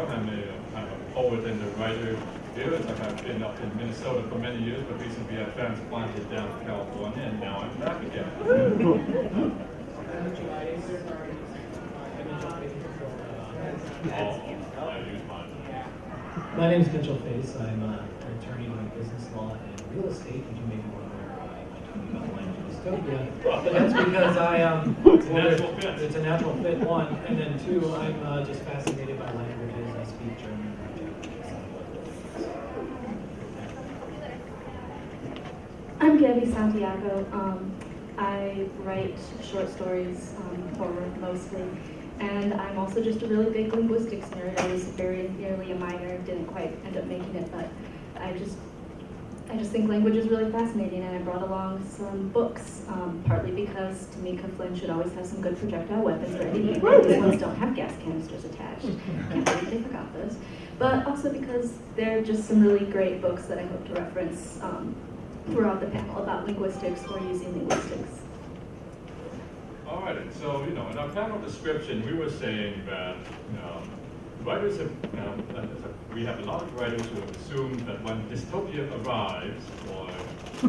I'm a kind of a poet and a writer here. I've been up in Minnesota for many years, but recently I transplanted down to California, and now I'm back again. I use mine. My name is Mitchell Face. I'm an attorney doing business law and real estate. You may be wondering why I'm talking about Language of Dystopia. But that's because it's a natural fit, one, and then two, I'm just fascinated by languages. I speak German. I'm Gabby Santiago. I write short stories, horror mostly, and I'm also just a really big linguistics nerd. I was very nearly a minor, didn't quite end up making it, but I just think language is really fascinating, and I brought along some books, partly because Tamika Flynn should always have some good projectile weapons ready. These ones don't have gas canisters attached. Can't believe they forgot those. But also because they're just some really great books that I hope to reference throughout the panel about linguistics or using linguistics. All right, so in our panel description, we were saying that writers have, we have a lot of writers who have assumed that when dystopia arrives or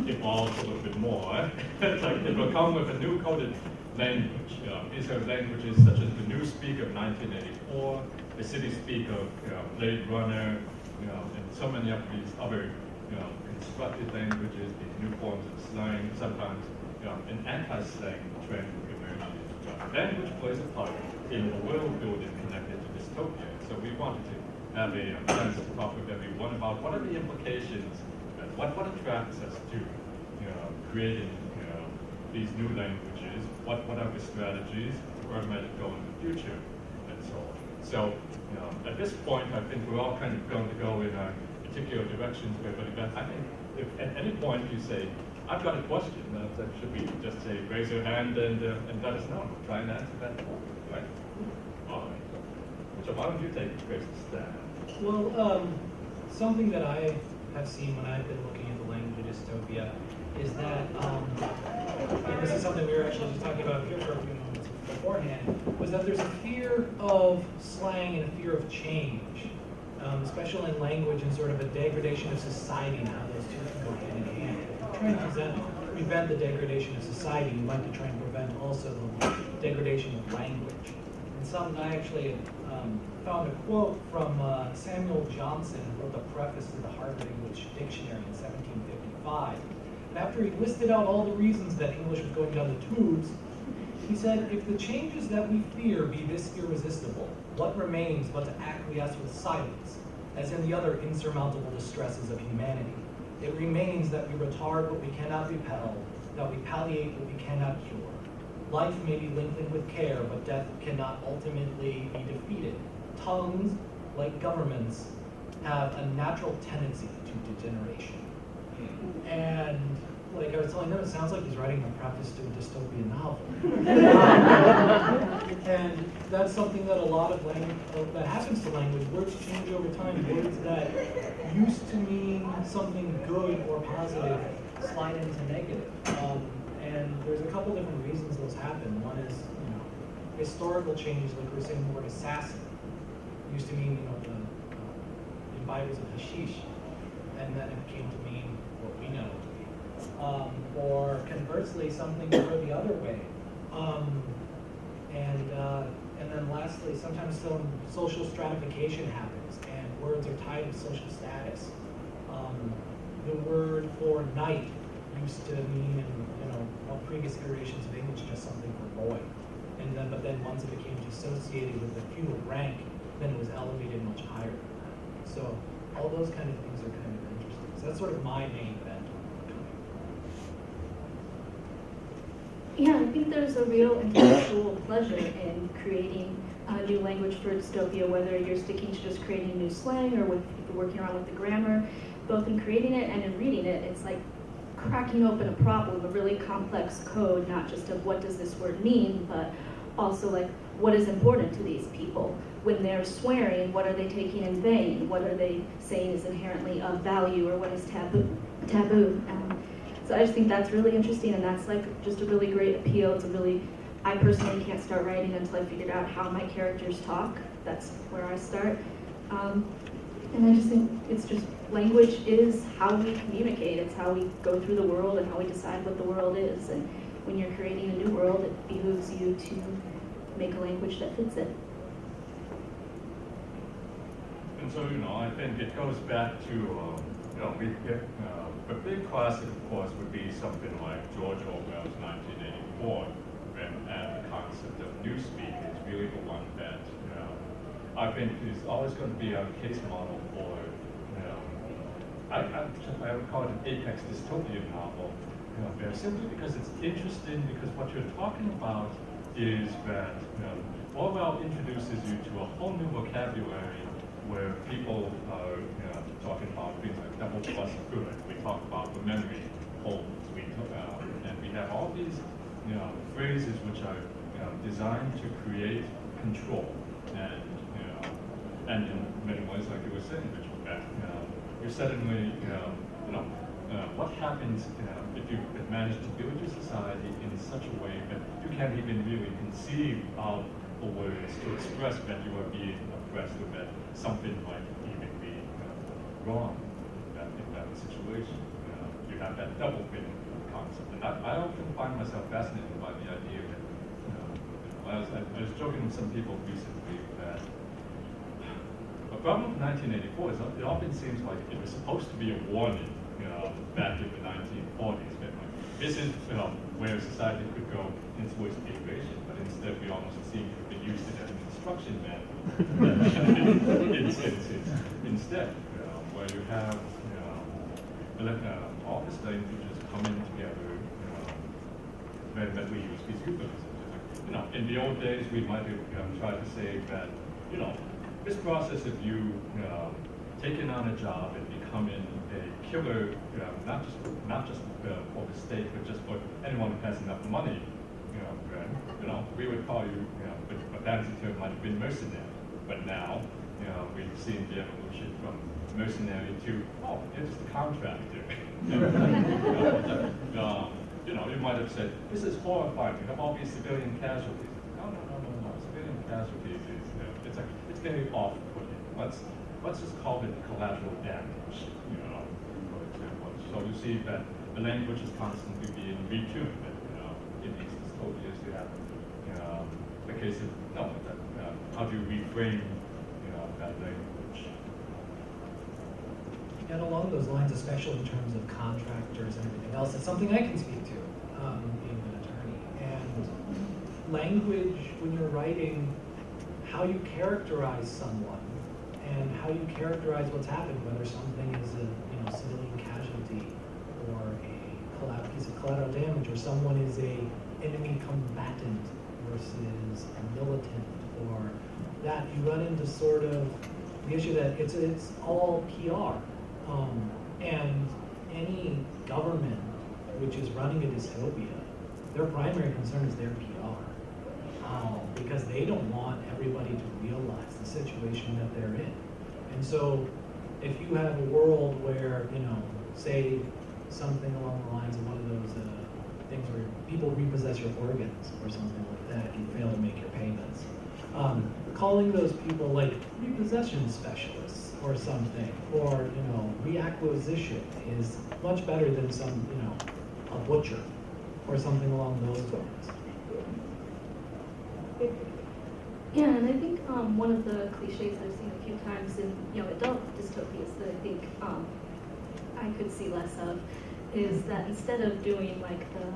evolves a little bit more, it will come with a new coded language. These are languages such as the Newspeak of 1984, the Cityspeak of Blade Runner, and so many of these other constructed languages, these new forms of slang. Sometimes an anti-slang trend emerges. Language plays a part in the world building connected to dystopia. So we wanted to have a chance to talk with everyone about what are the implications, what attracts us to creating these new languages, what are the strategies, where might it go in the future, and so on. So at this point, I think we're all kind of going to go in our particular directions, but I think if at any point you say, I've got a question, that should we just say, raise your hand and let us know. We'll try and answer that, right? All right. So why don't you take a first stab? Well, something that I have seen when I've been looking at the language of dystopia is that, and this is something we were actually just talking about here for a few moments beforehand, was that there's a fear of slang and a fear of change, especially in language, and sort of a degradation of society and how those two can go hand in hand. Trying to prevent the degradation of society, you might be trying to prevent also the degradation of language. And I actually found a quote from Samuel Johnson, who wrote the preface to the Harvard English Dictionary in 1755. And after he listed out all the reasons that English was going down the tubes, he said, if the changes that we fear be this irresistible, what remains but to acquiesce with silence, as in the other insurmountable distresses of humanity? It remains that we retard what we cannot repel, that we palliate what we cannot cure. Life may be lengthened with care, but death cannot ultimately be defeated. Tongues, like governments, have a natural tendency to degeneration. And like I was telling them, it sounds like he's writing a preface to a dystopian novel. And that's something that a lot of that happens to language. Words change over time. Words that used to mean something good or positive slide into negative. And there's a couple different reasons those happen. One is, historical changes, like we were saying, the word assassin used to mean, the imbibers of hashish, and then it came to mean what we know. Or conversely, something to go the other way. And then lastly, sometimes some social stratification happens, and words are tied to social status. The word for knight used to mean, all previous iterations of English, just something for boy. But then once it became dissociated with the feudal rank, then it was elevated much higher than that. So all those kind of things are kind of interesting. So that's sort of my main bent. Yeah, I think there's a real intellectual pleasure in creating a new language for dystopia, whether you're sticking to just creating new slang or working around with the grammar. Both in creating it and in reading it, it's like cracking open a problem, a really complex code, not just of what does this word mean, but also like what is important to these people. When they're swearing, what are they taking in vain? What are they saying is inherently of value, or what is taboo? So I just think that's really interesting, and that's like just a really great appeal. It's a really, I personally can't start writing until I figured out how my characters talk. That's where I start. And I just think it's just, language is how we communicate. It's how we go through the world and how we decide what the world is. And when you're creating a new world, it behooves you to make a language that fits it. And so, I think it goes back to, we get, a big classic, of course, would be something like George Orwell's 1984, and the concept of Newspeak is really the one that, I think is always going to be a case model for, I would call it an apex dystopian novel, simply because it's interesting, because what you're talking about is that, Orwell introduces you to a whole new vocabulary where people are talking about things like double plus good. We talk about the memory holes. And we have all these phrases which are designed to create control. And in many ways, like you were saying, Richard, that you're suddenly, what happens if you manage to build your society in such a way that you can't even really conceive of the words to express that you are being oppressed, or that something might even be wrong in that situation. You have that double thing concept. And I often find myself fascinated by the idea that, I was joking with some people recently that the problem with 1984 is it often seems like it was supposed to be a warning, back in the 1940s, that this is where society could go in towards degradation, but instead we almost seem to have used it as an instruction manual instead, where you have all the languages coming together that we use these euphemisms. In the old days we might have tried to say that, this process of you taking on a job and becoming a killer, not just for the state, but just for anyone who has enough money, we would call you, a fancy term might have been mercenary. But now, we've seen the evolution from mercenary to, you're just a contractor. You might have said, this is horrifying. We have all these civilian casualties. No. Civilian casualties is, it's very off-putting. Let's just call it collateral damage, for example. So you see that the language is constantly being retuned. In these dystopias, you have, the case of, how do you reframe, that language? And along those lines, especially in terms of contractors and everything else, it's something I can speak to, being an attorney. And language, when you're writing, how you characterize someone and how you characterize what's happened, whether something is a civilian casualty or a piece of collateral damage, or someone is a enemy combatant versus a militant, or that you run into sort of the issue that it's all PR. And any government which is running a dystopia, their primary concern is their PR. Because they don't want everybody to realize the situation that they're in. And so if you have a world where, say something along the lines of one of those things where people repossess your organs or something like that, if you fail to make your payments, calling those people like repossession specialists or something, or reacquisition is much better than some, a butcher or something along those lines. Yeah, and I think one of the cliches I've seen a few times in adult dystopias that I think I could see less of is that instead of doing like the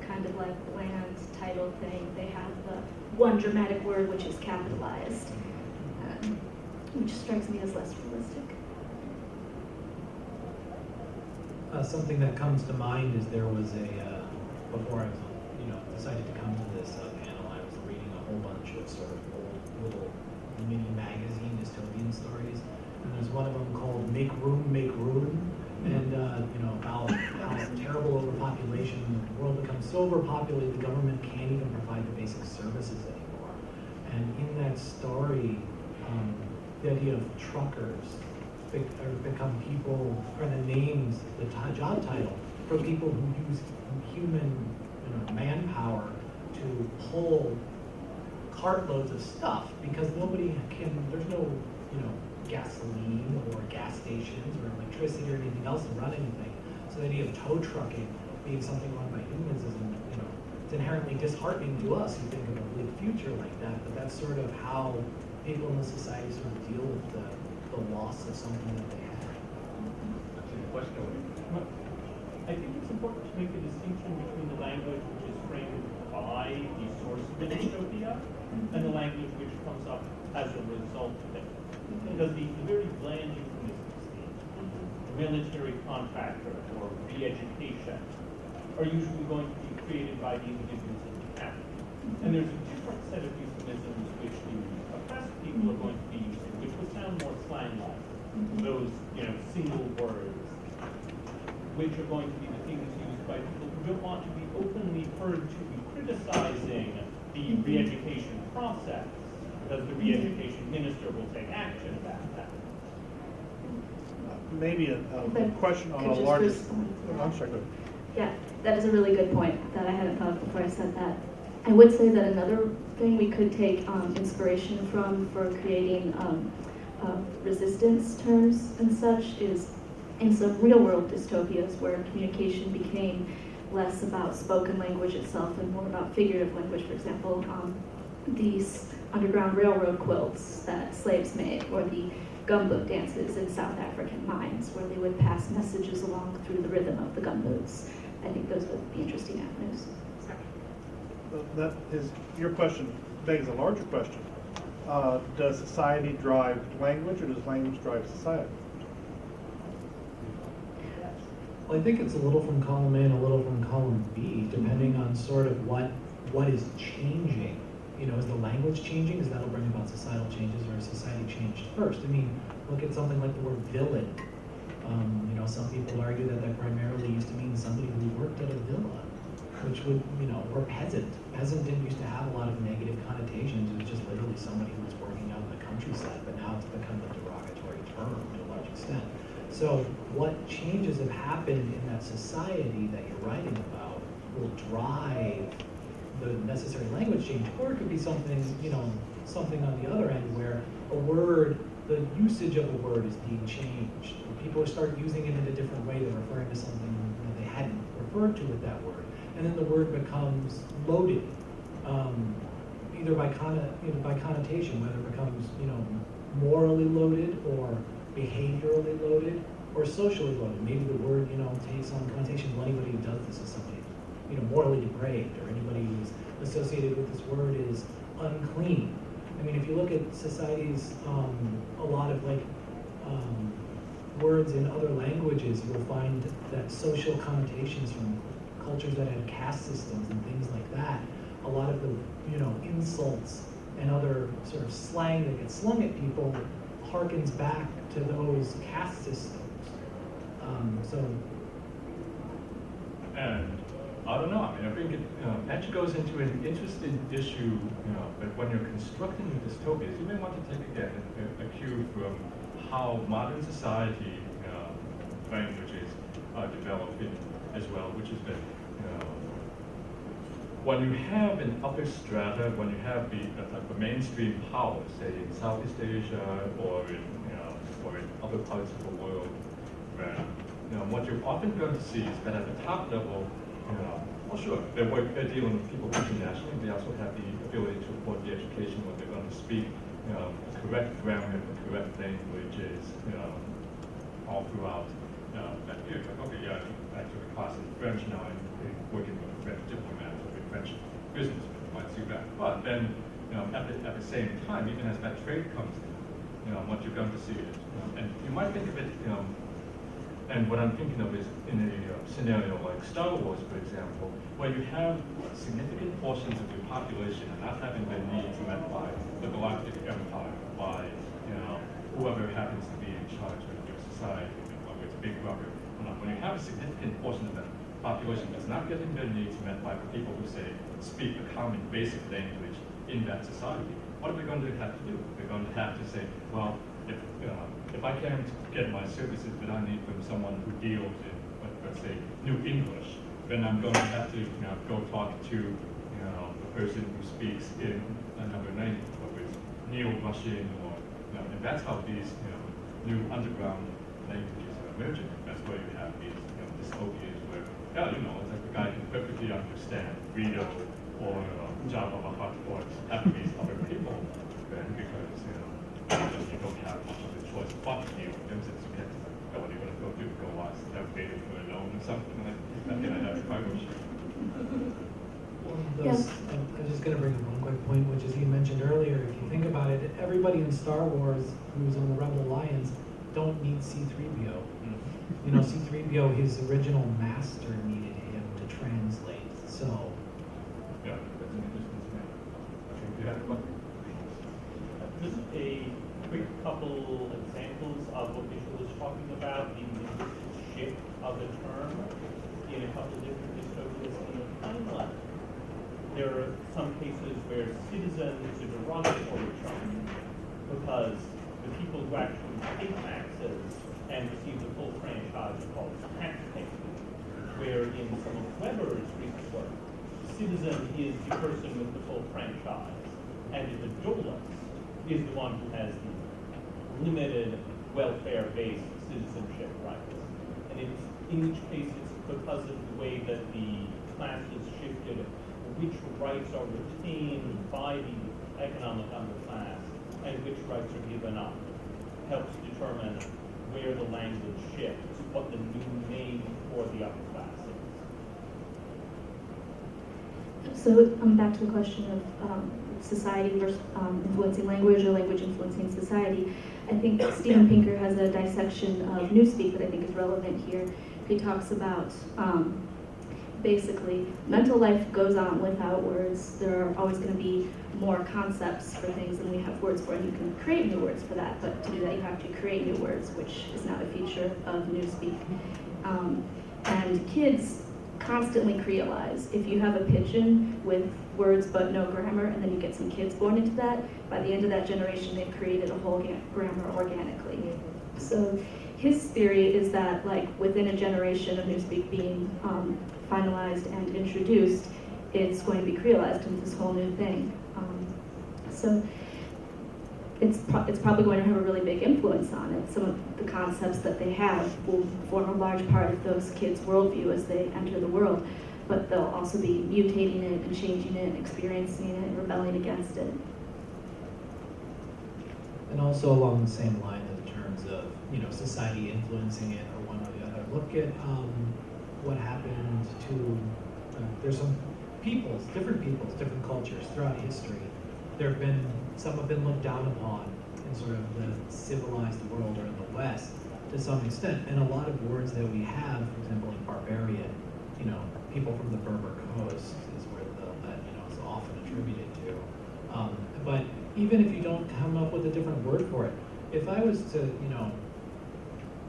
kind of like bland title thing, they have the one dramatic word which is capitalized, which strikes me as less realistic. Something that comes to mind is there was before I was decided to come to this panel, I was reading a whole bunch of sort of old little mini magazine dystopian stories, and there's one of them called Make Room, and about terrible overpopulation, the world becomes so overpopulated, the government can't even provide the basic services anymore. And in that story, the idea of truckers become people, or the names, the job title for people who use human manpower to pull cartloads of stuff, because nobody can, there's no gasoline or gas stations or electricity or anything else to run anything. So the idea of tow trucking being something run by humans is, it's inherently disheartening to us who think of a bleak future like that, but that's sort of how people in the society sort of deal with the loss of something that they have. I think it's important to make a distinction between the language which is framed by the source of the dystopia and the language which comes up as a result of it. Because the very bland euphemisms, the military contractor or re-education, are usually going to be created by the individuals in the camp. And there's a different set of euphemisms which the oppressed people are going to be using, which would sound more slang-like. Those, single words, which are going to be the things used by people who don't want to be openly heard to be criticizing the re-education process, because the re-education minister will take action about that. Maybe a question on Could a just larger. respond to that? I'm sorry, go ahead. Yeah, that is a really good point that I hadn't thought of before I said that. I would say that another thing we could take inspiration from for creating resistance terms and such is in some real-world dystopias where communication became less about spoken language itself and more about figurative language. For example, these underground railroad quilts that slaves made, or the gumboot dances in South African mines where they would pass messages along through the rhythm of the gumboots. I think those would be interesting avenues. That is, your question begs a larger question. Does society drive language, or does language drive society? Well, I think it's a little from column A and a little from column B, depending on sort of what is changing. Is the language changing? Because that'll bring about societal changes, or society changed first? I mean, look at something like the word villain. Some people argue that primarily used to mean somebody who worked at a villa, which would, or peasant. Peasant didn't used to have a lot of negative connotations. It was just literally somebody who was working out in the countryside, but now it's become a derogatory term to a large extent. So what changes have happened in that society that you're writing about will drive the necessary language change, or it could be something, something on the other end where a word, the usage of a word is being changed. People start using it in a different way. They're referring to something that they hadn't referred to with that word, and then the word becomes loaded, either by connotation, whether it becomes morally loaded or behaviorally loaded or socially loaded. Maybe the word takes on connotation. Well, anybody who does this is somebody morally depraved, or anybody who's associated with this word is unclean. I mean, if you look at societies, a lot of words in other languages, you'll find that social connotations from cultures that had caste systems and things like that, a lot of the insults and other sort of slang that gets slung at people harkens back to those caste systems. And I don't know. I mean, I think it actually goes into an interesting issue. But when you're constructing dystopias, you may want to take again a cue from how modern society languages are developing as well, which is that when you have an upper strata, when you have the mainstream power, say in Southeast Asia or in other parts of the world, where what you're often going to see is that at the top level, well, sure, they're dealing with people internationally. They also have the ability to afford the education when they're going to speak correct grammar and correct languages all throughout that period. Okay, yeah, I took a class in French now. I'm working with a French diplomat or a French businessman. You might see that. But then, at the same time, even as that trade comes in, what you're going to see is, and you might think of it, and what I'm thinking of is in a scenario like Star Wars, for example, where you have significant portions of your population not having their needs met by the Galactic Empire, by whoever happens to be in charge of your society, whether it's Big Brother when you have a significant portion of the population that's not getting their needs met by people who say speak a common basic language in that society, what are we going to have to do? We're going to have to say, well, if I can't get my services that I need from someone who deals in, let's say, New English, then I'm going to have to go talk to the person who speaks in another language, whether it's Neo-Russian or and that's how these new underground languages are emerging. That's where you have these dystopias where it's like the guy can perfectly understand Rito or Java or Japanese other people, then because you don't have much of a choice but Neo-Russians. What are you going to go do? Go watch that data for alone or something like that? Can I have a question? I was just going to bring up one quick point, which is you mentioned earlier, if you think about it, everybody in Star Wars who's on the Rebel Alliance don't need C-3PO. Mm-hmm. C-3PO, his original master needed him to translate, so. Yeah, that's an interesting thing. I think you have one. Just a quick couple examples of what Visual is talking about, the shift of the term in a couple different dystopias in the timeline. There are some cases where citizen is a derogatory term because the people who actually pay taxes and receive the full franchise are called taxpayers, where in some of Weber's recent work, citizen is the person with the full franchise, and the doulos is the one who has the limited welfare-based citizenship rights. And it's, in each case, it's because of the way that the class is shifted, which rights are retained by the economic underclass and which rights are given up, helps determine where the language shifts, what the new name for the upper class is. So back to the question of society versus influencing language or language influencing society. I think Steven Pinker has a dissection of Newspeak that I think is relevant here. He talks about basically mental life goes on without words. There are always going to be more concepts for things than we have words for, and you can create new words for that, but to do that you have to create new words, which is not a feature of Newspeak. And kids constantly creolize. If you have a pigeon with words but no grammar, and then you get some kids born into that, by the end of that generation they've created a whole grammar organically. So his theory is that within a generation of Newspeak being finalized and introduced, it's going to be creolized into this whole new thing. So it's probably going to have a really big influence on it. Some of the concepts that they have will form a large part of those kids' worldview as they enter the world, but they'll also be mutating it and changing it, and experiencing it, and rebelling against it. And also along the same line in terms of society influencing it or one or the other. Look at what happened to there's some different cultures throughout history. Some have been looked down upon in sort of the civilized world or in the West to some extent. And a lot of words that we have, for example, like barbarian, people from the Berber coast is where that is often attributed to. But even if you don't come up with a different word for it, if I was to,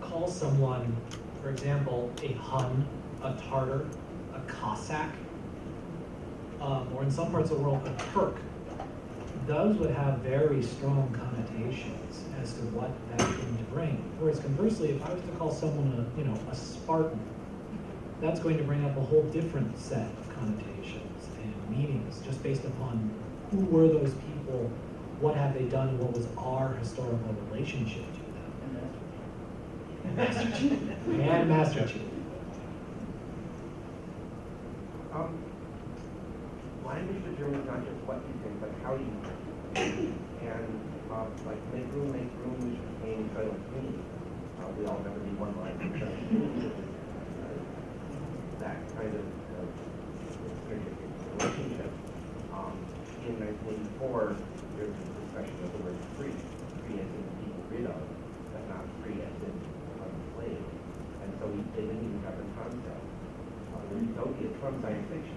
call someone, for example, a Hun, a Tartar, a Cossack, or in some parts of the world, a Turk, those would have very strong connotations as to what that is going to bring. Whereas conversely, if I was to call someone a Spartan, that's going to bring up a whole different set of connotations and meanings just based upon who were those people, what have they done, and what was our historical relationship to them. And Master Chief. And Master Chief. Language determines not just what you think, but how you think. And make room, which became Silent Community. We all remember the one line from Silent Community, that kind of relationship. In 1984, there was a discussion of the word free as in people rid of, but not free as in enslaved. And so they didn't even have the concept. Dystopia from science fiction.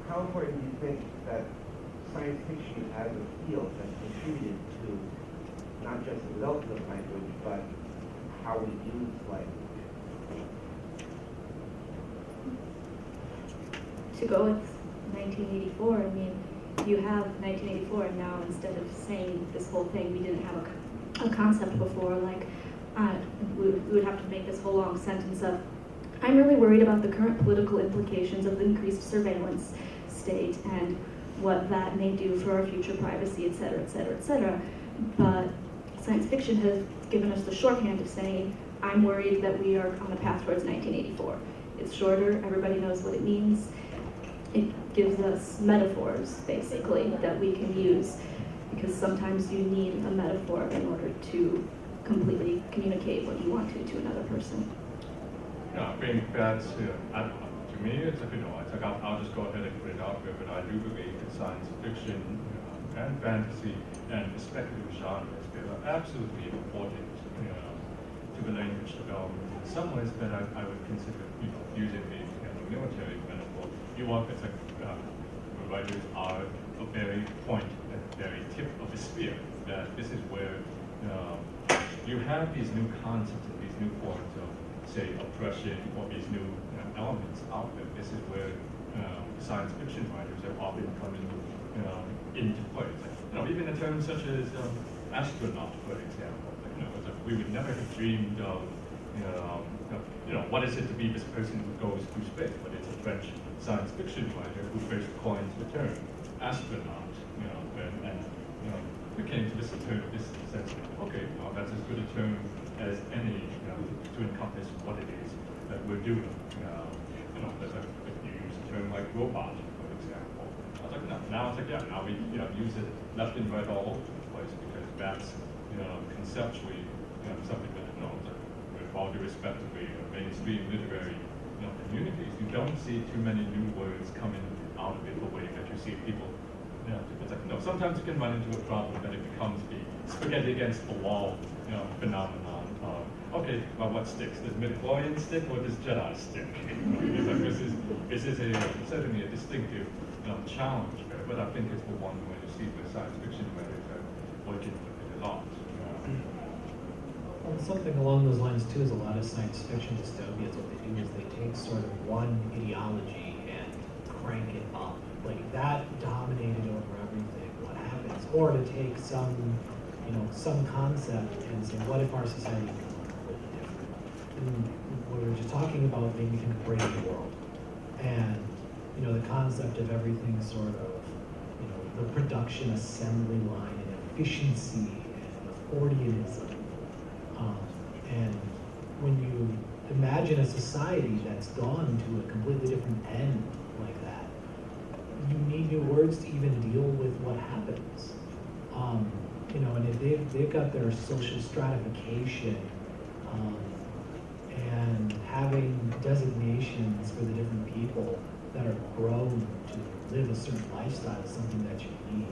How important do you think that science fiction as a field has contributed to not just the development of language, but how we use language? To go with 1984, I mean, you have 1984, and now instead of saying this whole thing, we didn't have a concept before, like, we would have to make this whole long sentence of, I'm really worried about the current political implications of the increased surveillance state and what that may do for our future privacy, et cetera, et cetera, et cetera. But science fiction has given us the shorthand of saying, I'm worried that we are on a path towards 1984. It's shorter, everybody knows what it means. It gives us metaphors, basically, that we can use, because sometimes you need a metaphor in order to completely communicate what you want to another person. Yeah, I think that's, to me, it's like, it's like I'll just go ahead and put it out there, but I do believe that science fiction and fantasy and the speculative genres, they are absolutely important to the language development. In some ways that I would consider, using the military metaphor, you want, it's like, the writers are a very point at the very tip of the spear, that this is where you have these new concepts and these new forms of, say, oppression or these new elements out there. This is where science fiction writers are often coming into play. It's like, even in terms such as astronaut, for example. It's like we would never have dreamed of, what is it to be this person who goes through space? But it's a French science fiction writer who first coins the term astronaut. And we came to this term, this sense, okay, well, that's as good a term as any, to encompass what it is that we're doing. If you use a term like robot, for example, I was like, no, now it's like, yeah, now we, use it left and right all over the place because that's, conceptually, something that, with all due respect to the mainstream literary, communities, you don't see too many new words coming out of it the way that you see people. It's like, sometimes you can run into a problem that it becomes the spaghetti against the wall, phenomenon of, okay, well, what sticks? Does midichlorian stick or does Jedi stick? It's like, this is certainly a distinctive challenge there, but I think it's the one where you see the science fiction writers are working with it a lot. Well, something along those lines too is a lot of science fiction dystopias. What they do is they take sort of one ideology and crank it up. Like that dominated over everything. What happens? Or to take some concept and say, what if our society became completely different? And what we were just talking about made me think of Brave New World, and the concept of everything sort of, the production assembly line and efficiency and Fordianism. And when you imagine a society that's gone to a completely different end like that, you need new words to even deal with what happens. And if they've got their social stratification and having designations for the different people that are grown to live a certain lifestyle is something that you need.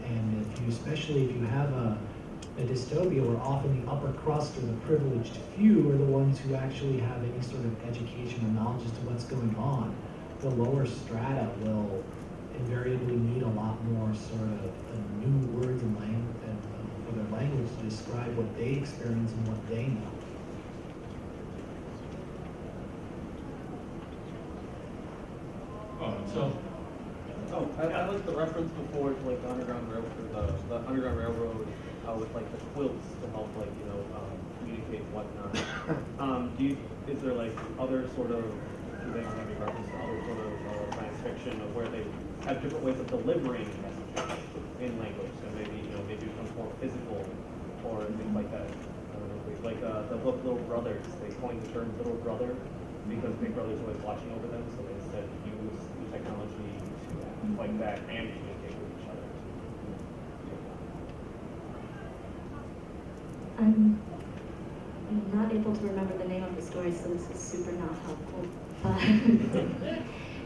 And especially if you have a dystopia where often the upper crust or the privileged few are the ones who actually have any sort of education or knowledge as to what's going on, the lower strata will invariably need a lot more sort of new words and language for their language to describe what they experience and what they know. I like the reference before to like the Underground Railroad, the Underground Railroad with like the quilts to help communicate and whatnot. Is there like other sort of, do they have any reference to other sort of science fiction of where they have different ways of delivering messages in language? So maybe maybe it becomes more physical or things like that. I don't know, like the book Little Brothers, they coined the term Little Brother because Big Brother's always watching over them, so they instead use the technology to fight back and communicate with each other. I'm not able to remember the name of the story, so this is super not helpful. But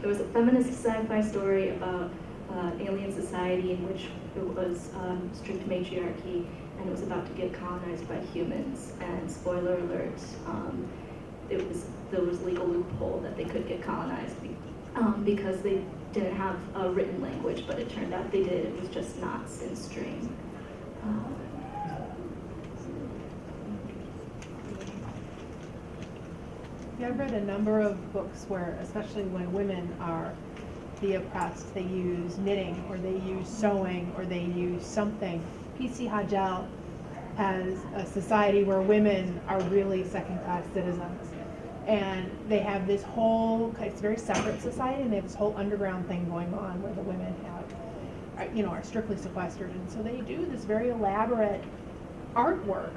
it was a feminist sci-fi story about alien society in which it was strict matriarchy, and it was about to get colonized by humans. And spoiler alert, there was legal loophole that they could get colonized because they didn't have a written language, but it turned out they did. It was just knots and string. Yeah, I've read a number of books where, especially when women are the oppressed, they use knitting, or they use sewing, or they use something. P.C. Hajel has a society where women are really second-class citizens. And they have this whole, it's a very separate society, and they have this whole underground thing going on where the women are strictly sequestered. And so they do this very elaborate artwork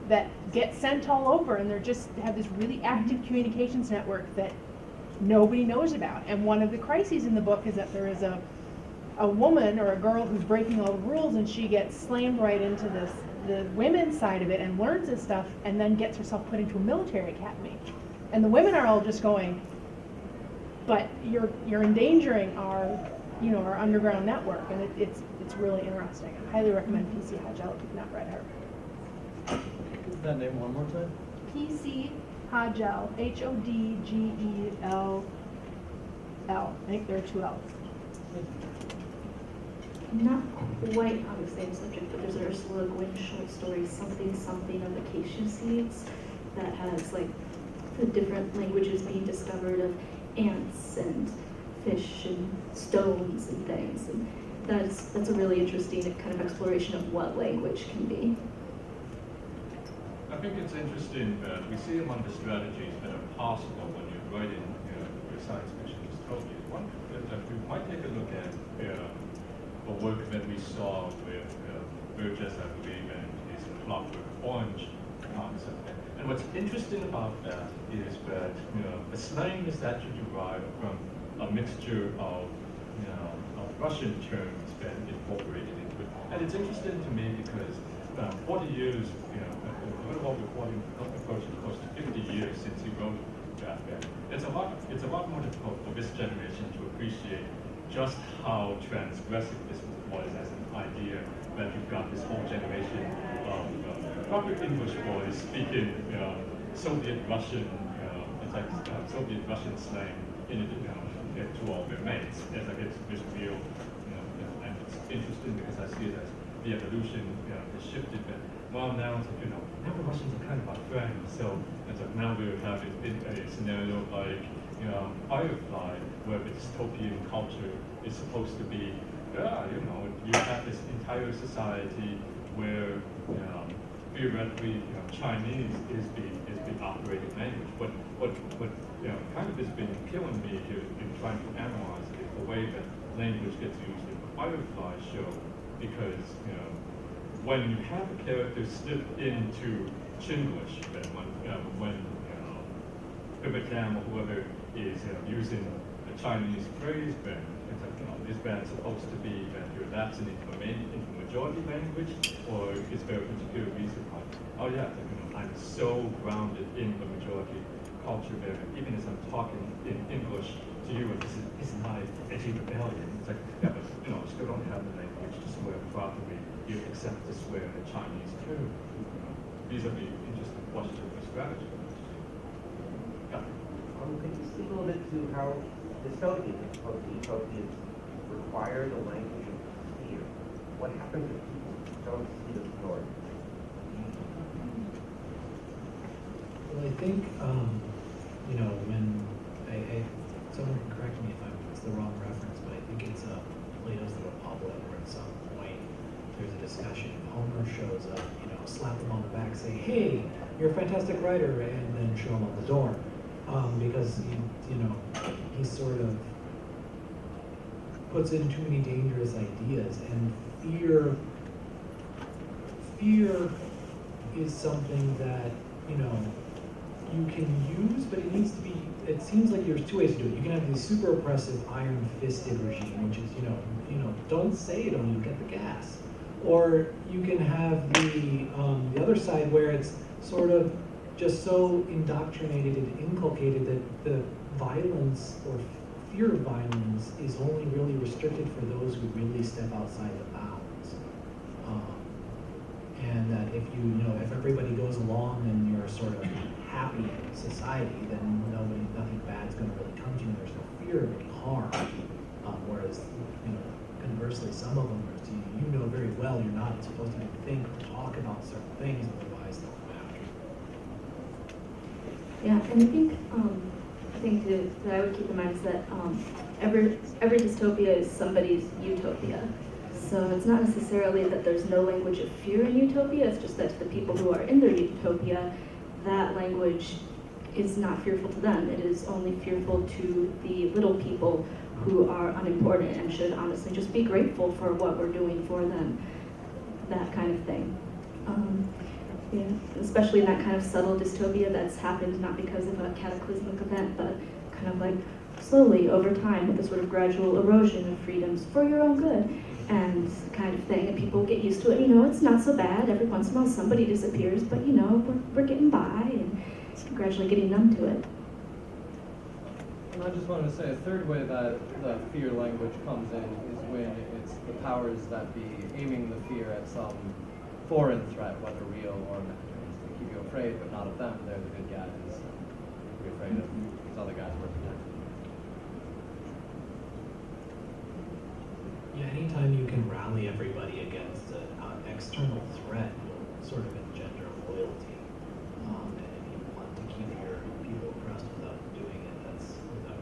that gets sent all over, and they have this really active communications network that nobody knows about. And one of the crises in the book is that there is a woman or a girl who's breaking all the rules, and she gets slammed right into the women's side of it and learns this stuff, and then gets herself put into a military academy. And the women are all just going, but you're endangering our underground network, and it's really interesting. I highly recommend P.C. Hajel if you've not read her. That name one more time? P.C. Hajel, Hodgell. I think there are 2 L's. Not quite on the same subject, but there's an Ursula Le Guin short story, something of Acacia Seeds, that has like the different languages being discovered of ants and fish and stones and things. And that's a really interesting kind of exploration of what language can be. I think it's interesting that we see among the strategies that are possible when you're writing your science fiction dystopias. One that we might take a look at a work that we saw with Burgess, I believe, and his Clockwork Orange concept. And what's interesting about that is that the slang is actually derived from a mixture of Russian terms that incorporated into it. And it's interesting to me because 40 years, a little over 40, approaching close to 50 years since he wrote that. It's a lot more difficult for this generation to appreciate just how transgressive this was as an idea, that you've got this whole generation of proper English boys speaking Soviet Russian, Soviet Russian slang to all their mates. As I get this real, and it's interesting because I see it as the evolution has shifted. But well, now it's like, now the Russians are kind of our friends. So it's like now we're having a scenario like Firefly, where the dystopian culture is supposed to be, you have this entire society where theoretically Chinese is the operating language. But what kind of has been killing me here in trying to analyze it is the way that language gets used in the Firefly show, because when you have a character slip into Chinglish, then when Madame or whoever is using a Chinese phrase, then it's like, is that supposed to be that you're lapsing into majority language, or is there a particular reason why? Oh yeah, I'm so grounded in the majority culture there, even as I'm talking in English to you, this is not edgy rebellion. It's like, yeah, but you still don't have the language to swear properly. You accept to swear in a Chinese term. These are the interesting questions for strategy. Yeah. Could you speak a little bit to how dystopias require the language of fear? What happens if people don't see the story? Well, I think, when someone can correct me if it's the wrong reference, but I think it's Plato's The Republic, where at some point there's a discussion. Homer shows up, slap him on the back, say, "Hey, you're a fantastic writer," and then show him out the door, because he sort of puts in too many dangerous ideas, and fear is something that you can use, but it seems like there's 2 ways to do it. You can have the super oppressive, iron-fisted regime, which is, don't say it until you get the gas. Or you can have the other side where it's sort of just so indoctrinated and inculcated that the violence or fear of violence is only really restricted for those who really step outside the bounds. And that if if everybody goes along and you're sort of happy society, then nothing bad's going to really come to you. There's no fear of any harm. Whereas, conversely, some of them, you know very well you're not supposed to think or talk about certain things, otherwise they'll come after you. Yeah, and I think that I would keep in mind is that every dystopia is somebody's utopia. So it's not necessarily that there's no language of fear in utopia, it's just that to the people who are in their utopia, that language is not fearful to them. It is only fearful to the little people who are unimportant and should honestly just be grateful for what we're doing for them, that kind of thing. Yeah, especially in that kind of subtle dystopia that's happened not because of a cataclysmic event, but kind of like slowly over time with a sort of gradual erosion of freedoms for your own good and kind of thing. And people get used to it. You know, it's not so bad. Every once in a while somebody disappears, but you know, we're getting by and gradually getting numb to it. And I just wanted to say a third way that the fear language comes in is when it's the powers that be aiming the fear at some foreign threat, whether real or imaginary. They keep you afraid, but not of them. They're the good guys. You're afraid of these other guys we're protecting. Yeah, anytime you can rally everybody against an external threat, will sort of engender loyalty. And if you want to keep your people oppressed without doing it, that's without,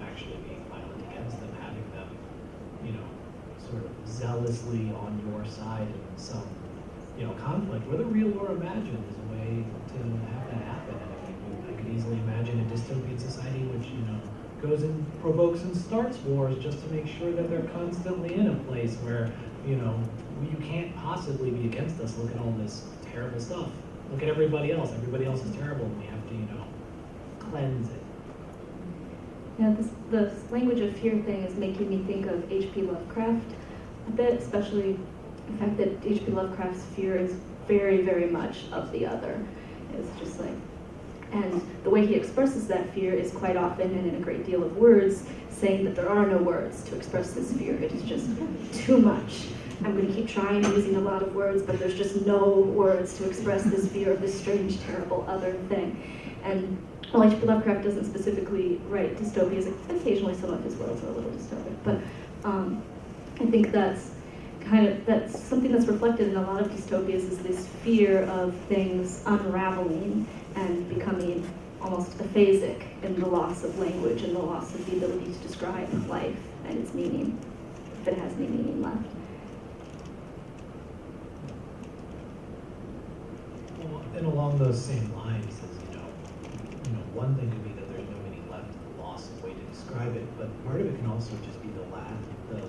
actually being violent against them, having them, sort of zealously on your side in some, conflict, whether real or imagined, is a way to have that happen. And I could easily imagine a dystopian society which, goes and provokes and starts wars just to make sure that they're constantly in a place where, you can't possibly be against us. Look at all this terrible stuff. Look at everybody else. Everybody else is terrible, and we have to, cleanse it. Yeah, the language of fear thing is making me think of H.P. Lovecraft a bit, especially the fact that H.P. Lovecraft's fear is very, very much of the other. It's just like, and the way he expresses that fear is quite often and in a great deal of words, saying that there are no words to express this fear. It is just too much. I'm going to keep trying using a lot of words, but there's just no words to express this fear of this strange, terrible other thing. And while H.P. Lovecraft doesn't specifically write dystopias, occasionally some of his worlds are a little dystopic, but I think that's something that's reflected in a lot of dystopias is this fear of things unraveling and becoming almost aphasic in the loss of language and the loss of the ability to describe life and its meaning, if it has any meaning left. Well, and along those same lines, is, one thing could be that there's no meaning left, the loss of way to describe it, but part of it can also just be the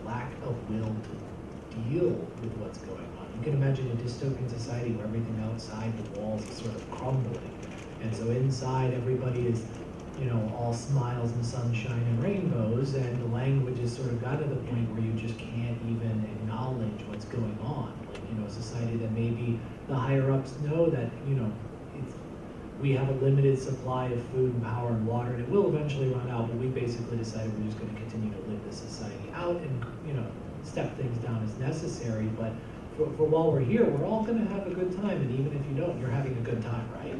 lack of will to deal with what's going on. You can imagine a dystopian society where everything outside the walls is sort of crumbling, and so inside everybody is, all smiles and sunshine and rainbows, and the language has sort of got to the point where you just can't even acknowledge what's going on. Like, a society that maybe the higher ups know that, we have a limited supply of food and power and water, and it will eventually run out, but we basically decided we're just going to continue to live this society out and, step things down as necessary. But for while we're here, we're all going to have a good time, and even if you don't, you're having a good time, right? It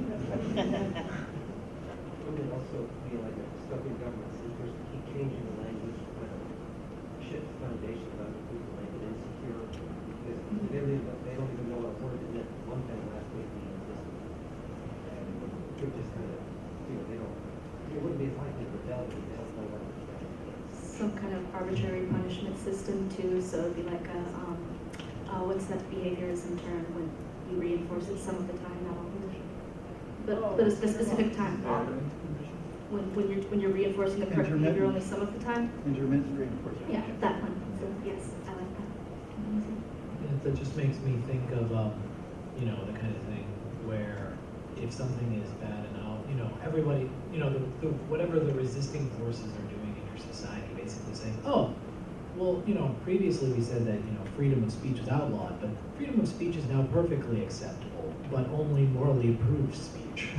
would also be like a dystopian government seekers to keep changing the language, kind of shift the foundation of other people make it insecure, because they don't even know what a word is meant one thing last week being existed. And it would just kind of, it wouldn't be as likely to rebel because they don't know what it's meant. Some kind of arbitrary punishment system too, so it'd be like what's that behaviorism term when you reinforce it some of the time, not all the time, but a specific time. When you're reinforcing the correct behavior only some of the time. Intermittent reinforcement. Yeah, that one. So yes, I like that. That just makes me think of, the kind of thing where if something is bad enough, everybody, whatever the resisting forces are doing in your society, basically saying, oh, well, previously we said that, freedom of speech was outlawed, but freedom of speech is now perfectly acceptable, but only morally approved speech.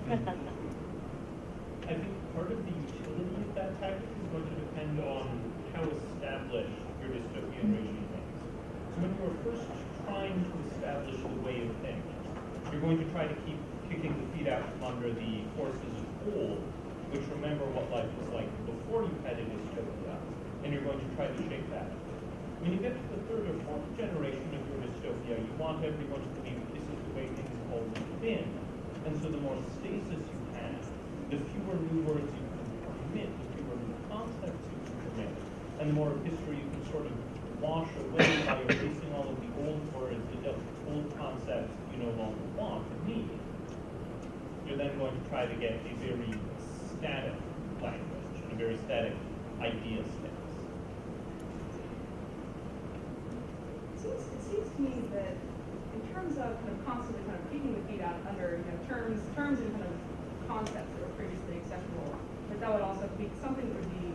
I think part of the utility of that tactic is going to depend on how established your dystopian regime is. So when you are first trying to establish the way of things, you're going to try to keep kicking the feet out from under the forces of old, which remember what life was like before you had a dystopia, and you're going to try to shake that. When you get to the third or fourth generation of your dystopia, you want everyone to believe that this is the way things have always been. And so the more stasis you the fewer new words you can permit, the fewer new concepts you can permit, and the more history you can sort of wash away by erasing all of the old words, the old concepts you no longer want and need. You're then going to try to get a very static language, a very static idea space. It seems to me that in terms of kind of constantly kind of kicking the feet out under terms and kind of concepts that were previously acceptable, that would also be something that would be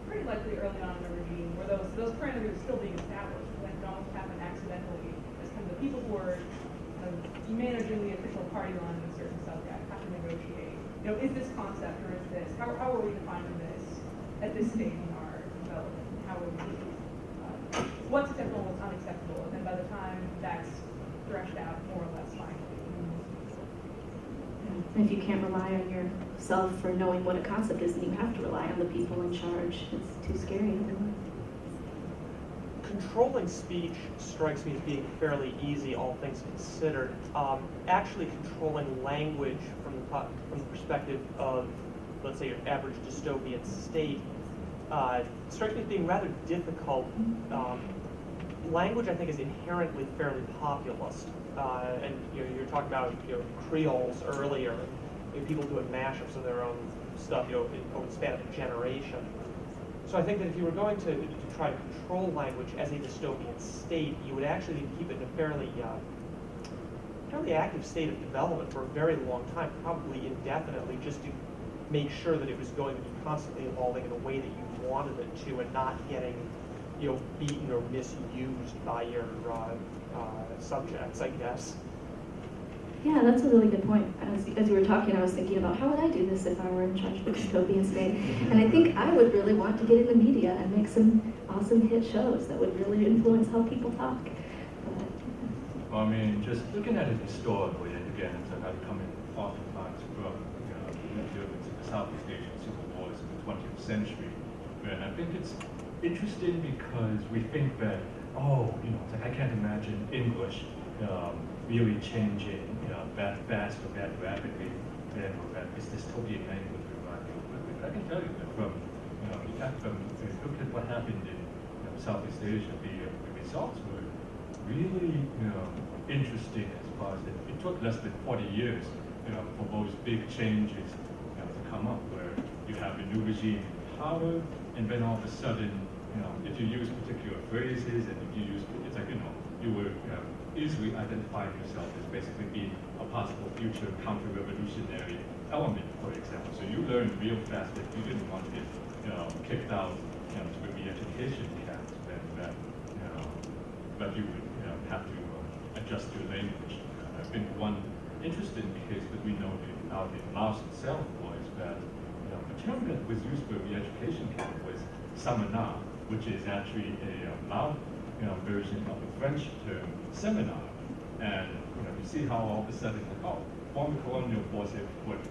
pretty likely early on in a regime where those parameters are still being established, that could almost happen accidentally as kind of the people who are kind of managing the official party line in a certain subject have to negotiate. Is this concept or is this? How are we defining this at this stage in our development? How would we? What's acceptable, what's unacceptable, and then by the time that's threshed out more or less finally. If you can't rely on yourself for knowing what a concept is, then you have to rely on the people in charge. It's too scary. Controlling speech strikes me as being fairly easy, all things considered. Actually controlling language from the perspective of, let's say, your average dystopian state, strikes me as being rather difficult. Language, I think, is inherently fairly populist. And you're talking about Creoles earlier, people doing mashups of their own stuff over the span of a generation. So I think that if you were going to try to control language as a dystopian state, you would actually keep it in a fairly active state of development for a very long time, probably indefinitely, just to make sure that it was going to be constantly evolving in a way that you wanted it to, and not getting beaten or misused by your subjects, I guess. Yeah, that's a really good point. As you were talking, I was thinking about how would I do this if I were in charge of a dystopian state? And I think I would really want to get in the media and make some awesome hit shows that would really influence how people talk. Well, I mean, just looking at it historically, and again, it's like coming oftentimes from the Southeast Asian civil wars in the 20th century, and I think it's interesting because we think that, it's like I can't imagine English really changing that fast or that rapidly, then that this dystopian language but I can tell you that from look at what happened in Southeast Asia, the results were really interesting as far as it took less than 40 years for those big changes to come up, where you have a new regime in power, and then all of a sudden, if you use particular phrases and if you use, it's like you were easily identifying yourself as basically being a possible future counter-revolutionary element, for example. So you learned real fast that you didn't want to get kicked out to the re-education camp, that you would have to adjust your language. I think one interesting case that we know out in Laos itself was that the term that was used for the education camp was seminar, which is actually a Lao version of the French term seminar. And you see how all of a sudden, former colonial force,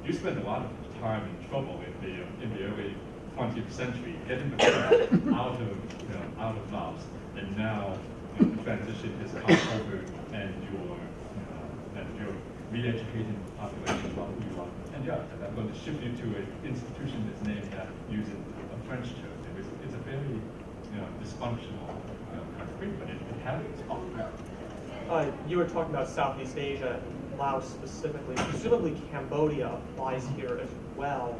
you spend a lot of time and trouble in the early 20th century getting the French out of Laos, and now the transition has come over, and you're re-educating the population about who you are. And I'm going to shift you to an institution that's named after using a French term. It's a very dysfunctional country, but it happens often. You were talking about Southeast Asia, Laos specifically. Presumably Cambodia applies here as well.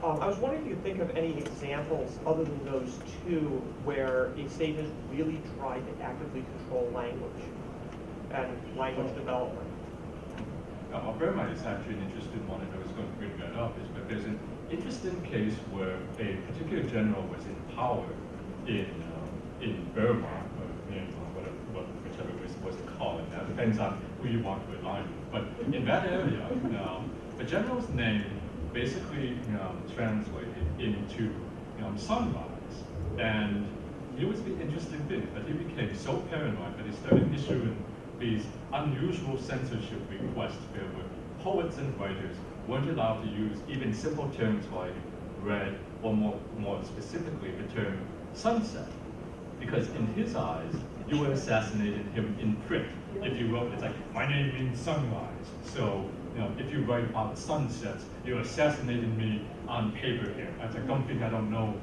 I was wondering if you could think of any examples other than those two where a state has really tried to actively control language and language development. Burma is actually an interesting one, and I was going to bring that up, is that there's an interesting case where a particular general was in power in Burma, or whichever we're supposed to call it. Now, it depends on who you want to align with. But in that area, the general's name basically translated into sunrise. And it was the interesting thing that he became so paranoid that he started issuing these unusual censorship requests. There were poets and writers weren't allowed to use even simple terms like red, or more specifically the term sunset, because in his eyes you were assassinating him in print. If you wrote, it's like, my name means sunrise, so if you write about sunsets, you assassinated me on paper here. I said, don't think I don't know,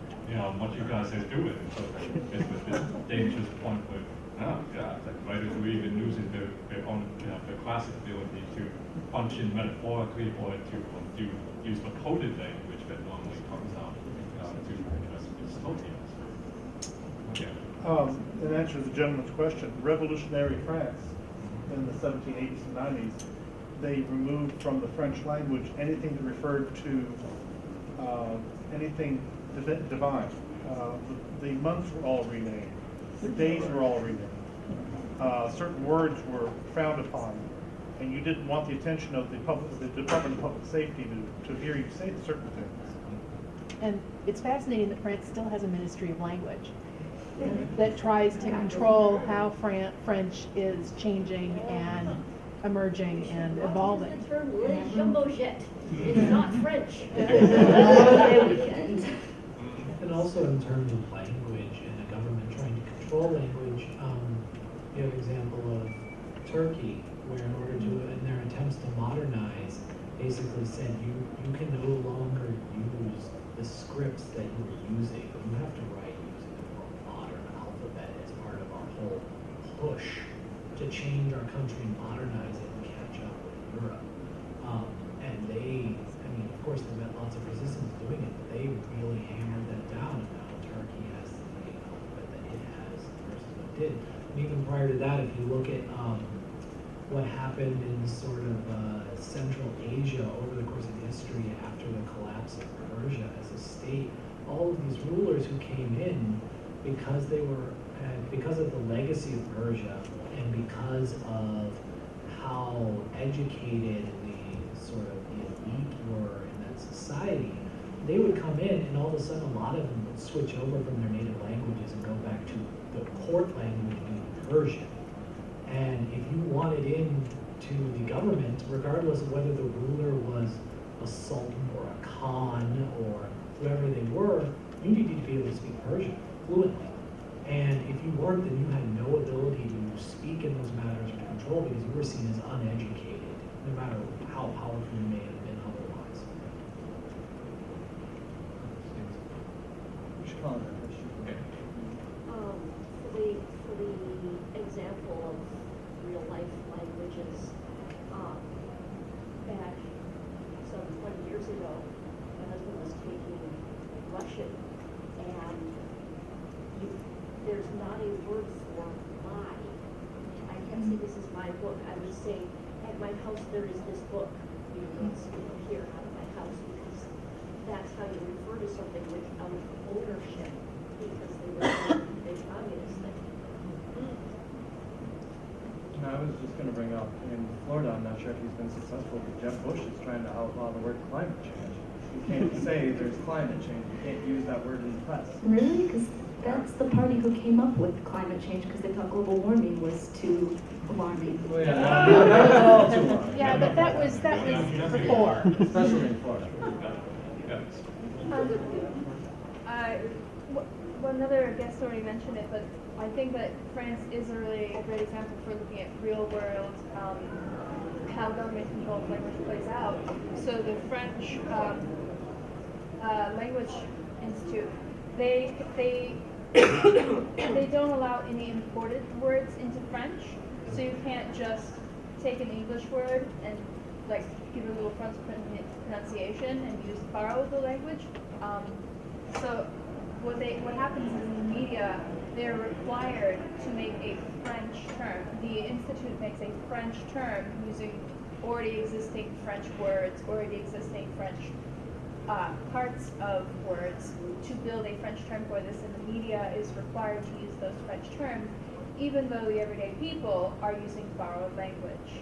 what you guys are doing. So it's with this dangerous point where, oh God, like writers who even using their own, their classic ability to function metaphorically or to use the coded language that normally comes out to address dystopias. Okay. In answer to the gentleman's question, revolutionary France in the 1780s and 90s, they removed from the French language anything that referred to anything divine. The months were all renamed. The days were all renamed. Certain words were frowned upon, and you didn't want the attention of the Department of Public Safety to hear you say certain things. And it's fascinating that France still has a Ministry of Language that tries to control how French is changing and emerging and evolving. The term "les jumbo jet." It's not French. And also in terms of language and the government trying to control language, you have an example of Turkey, where in order to, in their attempts to modernize, basically said you can no longer use the scripts that you were using. You have to write using a more modern alphabet as part of our whole push to change our country and modernize it and catch up with Europe. And they, I mean, of course, they met lots of resistance doing it, but they really hammered that down. And now Turkey has the alphabet that it has versus what it did. And even prior to that, if you look at what happened in sort of Central Asia over the course of history after the collapse of Persia as a state, all of these rulers who came in because they were, because of the legacy of Persia and because of how educated the sort of the elite were in that society, they would come in and all of a sudden a lot of them would switch over from their native languages and go back to the court language being Persian. And if you wanted into the government, regardless of whether the ruler was a sultan or a khan or whoever they were, you needed to be able to speak Persian fluently. And if you weren't, then you had no ability to speak in those matters or to control because you were seen as uneducated, no matter how powerful you may have been otherwise. We should call it that question. Okay. For the example of real life languages, back some 20 years ago, my husband was taking Russian, and there's not a word for my. I can't say this is my book. I would say at my house there is this book. You don't speak here out of my house because that's how you refer to something without ownership because they were a communist thing. No, I was just going to bring up, in Florida, I'm not sure if he's been successful, but Jeb Bush is trying to outlaw the word climate change. You can't say there's climate change. You can't use that word in the press. Really? Because that's the party who came up with climate change because they thought global warming was too alarming. Well, yeah, that's all too long. Yeah, but that was before. Especially in Florida. Well, another guest already mentioned it, but I think that France is a really great example for looking at real world how government control of language plays out. So the French Language Institute, they don't allow any imported words into French, so you can't just take an English word and like give a little French pronunciation and use borrow the language. So what happens is in the media, they're required to make a French term. The Institute makes a French term using already existing French words, already existing French parts of words to build a French term for this, and the media is required to use those French terms, even though the everyday people are using borrowed language.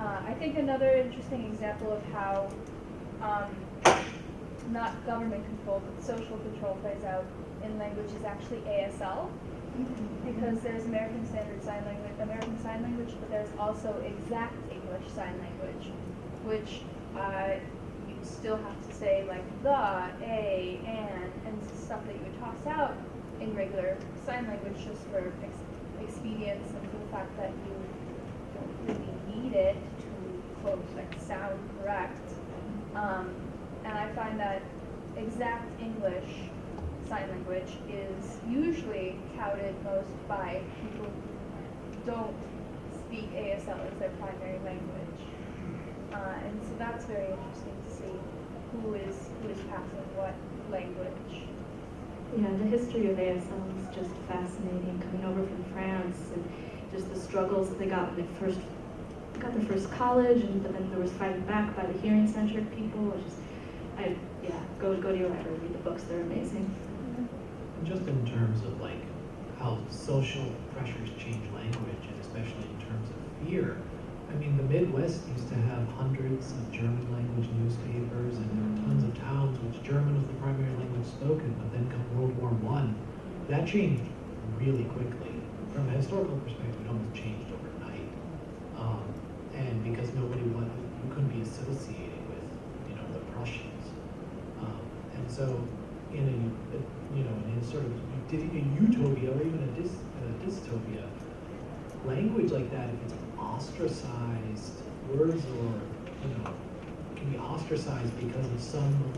I think another interesting example of how not government control, but social control plays out in language is actually ASL, because there's American Standard Sign Language, but there's also Exact English Sign Language, which you still have to say like the, a, and stuff that you would toss out in regular sign language just for expedience and for the fact that you don't really need it to quote, like sound correct. And I find that exact English sign language is usually touted most by people who don't speak ASL as their primary language. And so that's very interesting to see who is passing what language. Yeah, the history of ASL is just fascinating, coming over from France and just the struggles that they got when they first got their first college, and but then there was fighting back by the hearing-centric people, which is, go to your library, read the books, they're amazing. Just in terms of like how social pressures change language, and especially in terms of fear. I mean, the Midwest used to have hundreds of German language newspapers, and there were tons of towns which German was the primary language spoken, but then come World War I, that changed really quickly. From a historical perspective, it almost changed overnight. And because you couldn't be associated with, the Prussians. And so in sort of a utopia or even a dystopia, language like that, if it's ostracized, words can be ostracized because of some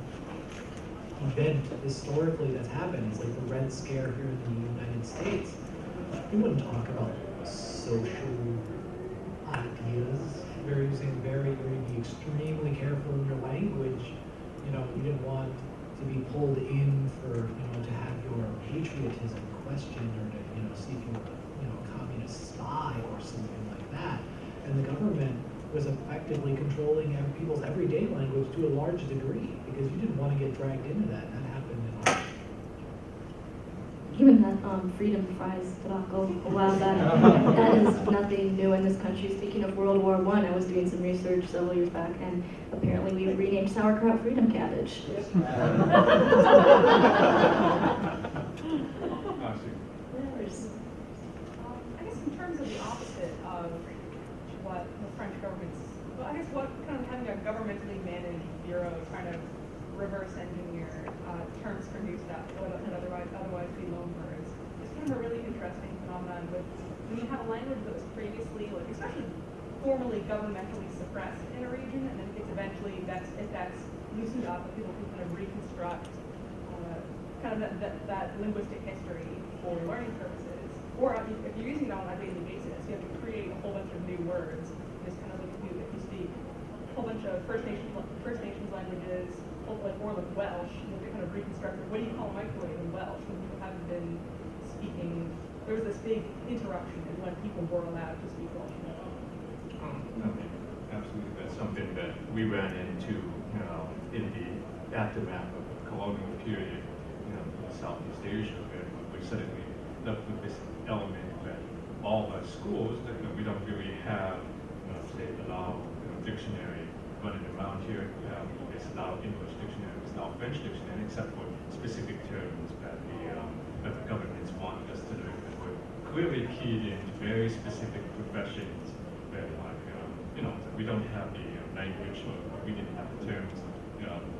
event historically that's happened. It's like the Red Scare here in the United States. You wouldn't talk about social ideas. You're be extremely careful in your language. You didn't want to be pulled in for, to have your patriotism questioned, or to see if you were, a communist spy or something like that. And the government was effectively controlling people's everyday language to a large degree because you didn't want to get dragged into that. And that happened in our Even that freedom fries debacle a while back, that is nothing new in this country. Speaking of World War I was doing some research several years back, and apparently we renamed sauerkraut freedom cabbage. I guess in terms of the opposite of what the French government's, what kind of having a governmentally managed bureau trying to reverse engineer terms for new stuff that would otherwise be loan words. It's kind of a really interesting phenomenon with when you have a language that was previously, especially formally governmentally suppressed in a region, and then it's eventually if that's loosened up, and people can kind of reconstruct kind of that linguistic history for learning purposes. Or if you're using it on a daily basis, you have to create a whole bunch of new words. Just kind of if you speak a whole bunch of First Nations languages, or Welsh, you have to kind of reconstruct it. What do you call microwave in Welsh when people haven't been speaking? There was this big interruption in when people were allowed to speak Welsh. Absolutely, that's something that we ran into, in the aftermath of the colonial period, in Southeast Asia, where we suddenly left with this element that all our schools, that we don't really have, say, the Lao dictionary running around here. It's now English dictionary, it's now French dictionary, except for specific terms that the governments want us to learn. And we're clearly keyed into very specific professions where, we don't have the language, or we didn't have the terms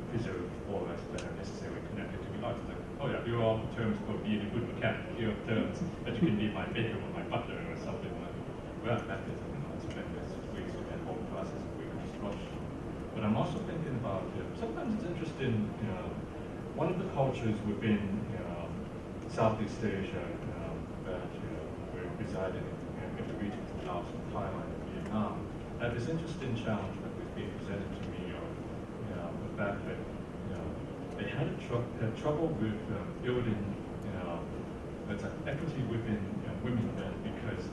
preserved for us that are necessarily connected to the arts. Like, oh yeah, here are all the terms for being a good mechanic. Here are terms that you can be my baker or my butler or something like that. Well, that is, it's tremendous ways to that whole process of reconstruction. But I'm also thinking about, sometimes it's interesting, one of the cultures within Southeast Asia that we're residing in the regions of Laos, Thailand, and Vietnam, had this interesting challenge that was being presented to me of the fact that they had trouble with building that's an equity within women then, because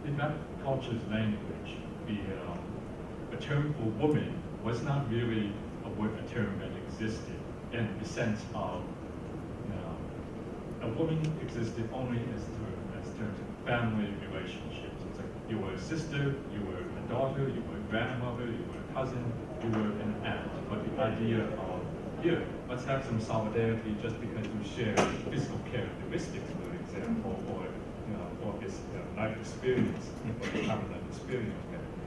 in that culture's language, the term for woman was not really a term that existed in the sense of a woman existed only as terms of family relationships. It's like you were a sister, you were a daughter, you were a grandmother, you were a cousin, you were an aunt. But the idea of, let's have some solidarity just because you share physical characteristics, for example, or this life experience, or the common life experience.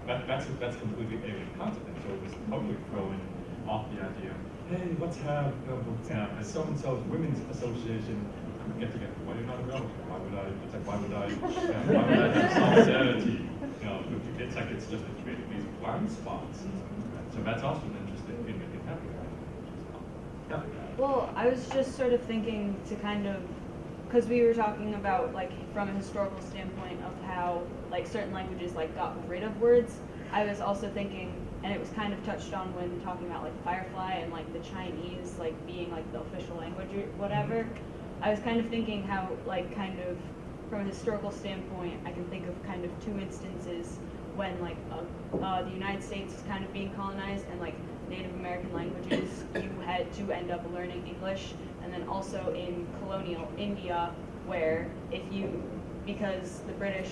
That's completely alien concept. And so it was totally throwing off the idea, hey, let's have a so-and-so's women's association get together. Well, you're not a relative. Why would I have solidarity it's like it's just these blind spots. So that's also an interesting thing that can happen. Yeah. Well, I was just sort of thinking to kind of, because we were talking about like from a historical standpoint of how like certain languages like got rid of words. I was also thinking, and it was kind of touched on when talking about like Firefly and like the Chinese like being like the official language or whatever. I was kind of thinking how like kind of from a historical standpoint, I can think of kind of two instances when like the United States is kind of being colonized and like Native American languages, you had to end up learning English, and then also in colonial India, where because the British,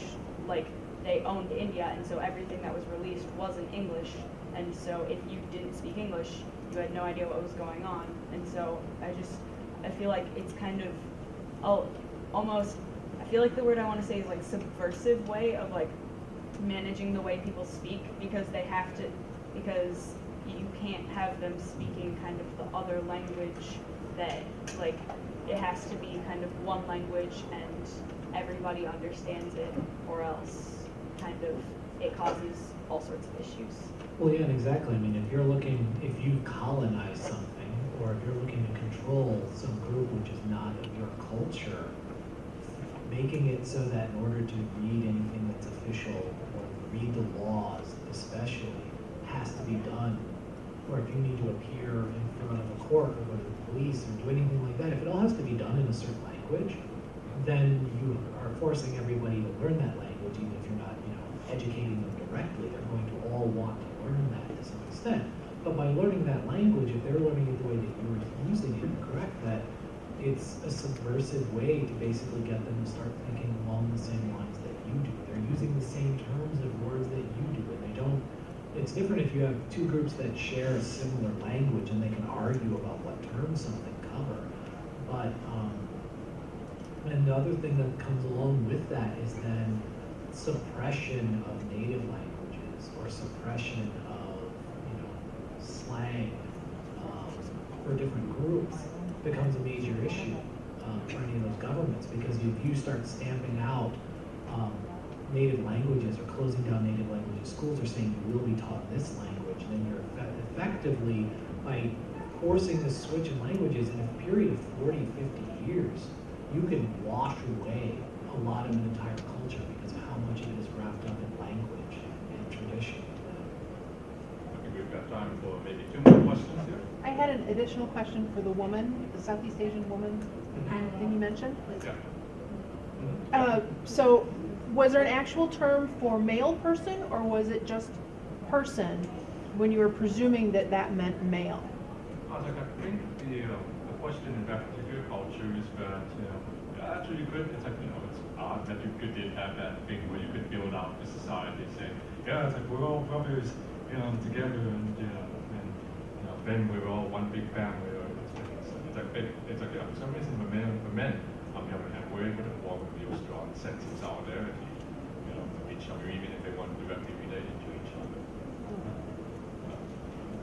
like, they owned India, and so everything that was released was in English, and so if you didn't speak English, you had no idea what was going on, and so I feel like it's kind of, almost, I feel like the word I want to say is like subversive way of like managing the way people speak, because because you can't have them speaking kind of the other language that, like, it has to be kind of one language and everybody understands it, or else kind of it causes all sorts of issues. Well, yeah, exactly. I mean, if you colonize something, or if you're looking to control some group which is not of your culture, making it so that in order to read anything that's official, or read the laws especially, has to be done, or if you need to appear in front of a court or go to the police or do anything like that, if it all has to be done in a certain language, then you are forcing everybody to learn that language, even if you're not, educating them directly. They're going to all want to learn that to some extent. But by learning that language, if they're learning it the way that you're using it, correct, that it's a subversive way to basically get them to start thinking along the same lines that you do. They're using the same terms of words that you do, and they don't. It's different if you have two groups that share a similar language and they can argue about what terms something cover. But and the other thing that comes along with that is then suppression of native languages, or suppression of slang for different groups becomes a major issue for any of those governments, because if you start stamping out native languages or closing down native languages schools, or saying you will be taught this language, then you're effectively, by forcing this switch in languages in a period of 40, 50 years, you can wash away a lot of an entire culture because of how much of it is wrapped up in language and tradition. I think we've got time for maybe 2 more questions here. I had an additional question for the woman, the Southeast Asian woman thing you mentioned. Yeah. So was there an actual term for male person, or was it just person when you were presuming that that meant male? I think the question in that particular culture is that, actually you could, it's like, it's odd that you could have that thing where you could build out the society, say, yeah, it's like we're all brothers, together, and then we're all one big family. Or it's like for some reason for men, on the other hand, we're able to form a real strong sense of solidarity, with each other, even if they weren't directly related to each other.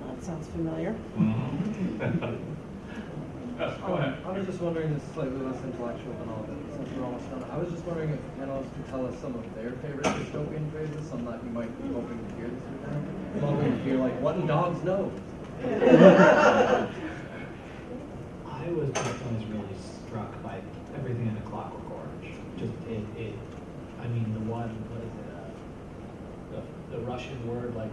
That sounds familiar. Yes, go ahead. I was just wondering, this is slightly less intellectual than all of it, since we're almost done. I was just wondering if panelists could tell us some of their favorite dystopian phrases, some that you might be hoping to hear this weekend. I'm hoping to hear, like, what in dogs know? I was always really struck by everything in A Clockwork Orange. Just I mean, the one, what is it, the Russian word, like,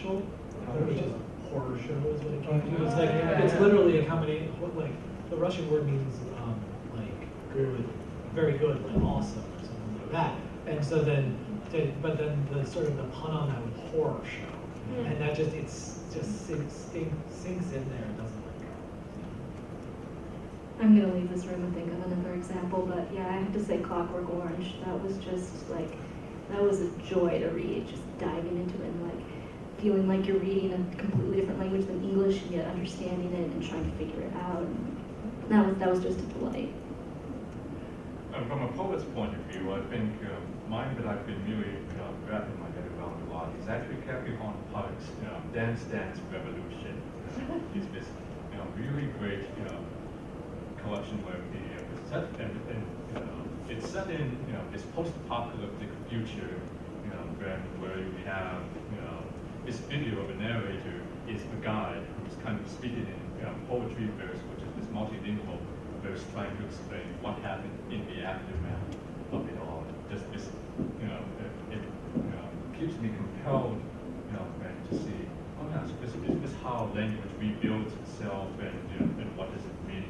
horror, which is horror show is what it came to. It's like, it's literally a combination, like, the Russian word means, like, good, very good, like awesome, or something like that. And so then, but then the sort of the pun on that was horror show. And that just, sinks in there, it doesn't like go. I'm gonna leave this room and think of another example, but yeah, I have to say Clockwork Orange. That was just like, that was a joy to read, just diving into it and like feeling like you're reading a completely different language than English and yet understanding it and trying to figure it out. And that was just a delight. From a poet's point of view, I think mine that I've been really wrapping my head around a lot is actually Capricorn Poet's Dance Dance Revolution. It's this really great collection where it's set in this post-apocalyptic future where you have, this video of a narrator is a guide who's kind of speaking in poetry verse, which is this multilingual verse, trying to explain what happened in the aftermath of it all. Just this, it keeps me compelled, to see, oh gosh, this is how language rebuilds itself, and what does it mean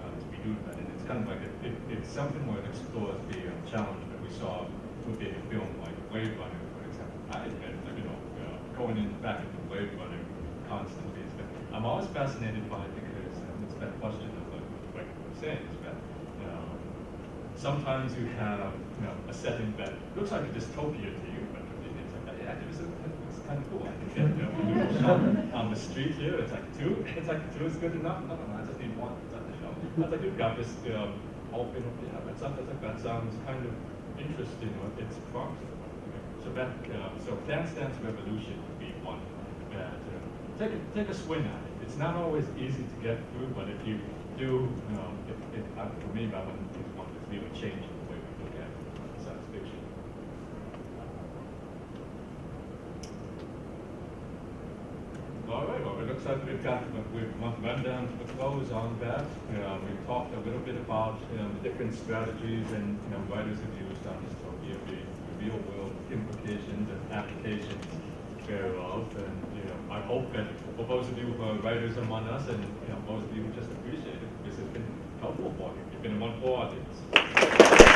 to be doing that. And it's kind of like it's something where it explores the challenge that we saw within a film like Blade Runner, for example. I admit, going back into Blade Runner constantly is that I'm always fascinated by it because it's that question of like you're saying is that sometimes you have a setting that looks like a dystopia to you, but it's kind of cool. I can get shot on the street here. It's like two is good enough. No, I just need one. It's like you've got this open. Yeah, that sounds kind of interesting. It's promising. So Dance Dance Revolution would be one that take a swing at it. It's not always easy to get through, but if you do, for me, that one is one that's really changing the way we look at science fiction. All right, well, it looks like we've run down to the close on that. We've talked a little bit about the different strategies and writers have used on dystopia, the real world implications and applications thereof. And I hope that for those of you who are writers among us, and those of you who just appreciate it, this has been helpful for you. You've been a wonderful audience.